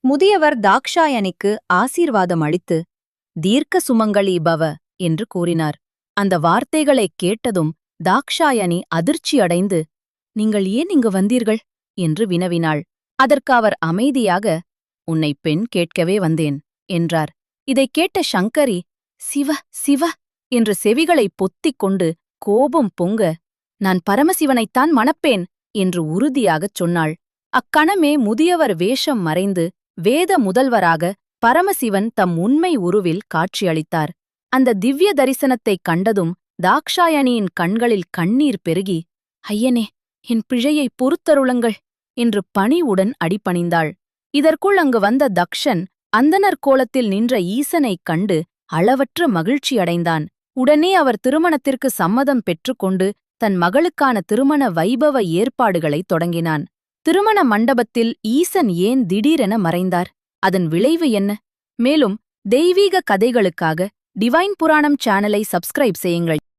முதியவர் தாக்ஷாயணிக்கு ஆசீர்வாதம் அளித்து தீர்க்க சுமங்கலி பவ என்று கூறினார். அந்த வார்த்தைகளைக் கேட்டதும் தாக்ஷாயணி அதிர்ச்சியடைந்து, நீங்கள் ஏன் இங்கு வந்தீர்கள் என்று வினவினாள். அதற்கு அவர் அமைதியாக, உன்னை பெண் கேட்கவே வந்தேன் என்றார். இதைக் கேட்ட சங்கரி, சிவ சிவ என்று செவிகளைப் பொத்திக் கொண்டு கோபம் பொங்க, நான் பரமசிவனைத்தான் மணப்பேன் என்று உறுதியாகச் சொன்னாள். அக்கணமே முதியவர் வேஷம் மறைந்து வேத முதல்வராக பரமசிவன் தம் உண்மை உருவில் காட்சியளித்தார். அந்த திவ்ய தரிசனத்தைக் கண்டதும் தாக்ஷாயணியின் கண்களில் கண்ணீர் பெருகி, ஐயனே, என் பிழையைப் பொறுத்தருளுங்கள் என்று பணிவுடன் அடிபணிந்தாள். இதற்குள் அங்கு வந்த தக்ஷன் அந்தணர் கோலத்தில் நின்ற ஈசனைக் கண்டு அளவற்ற மகிழ்ச்சியடைந்தான். உடனே அவர் திருமணத்திற்கு சம்மதம் பெற்றுக்கொண்டு தன் மகளுக்கான திருமண வைபவ ஏற்பாடுகளைத் தொடங்கினான். திருமண மண்டபத்தில் ஈசன் ஏன் திடீரென மறைந்தார்? அதன் விளைவு என்ன? மேலும் தெய்வீக கதைகளுக்காக டிவைன் புராணம் சேனலை சப்ஸ்கிரைப் செய்யுங்கள்.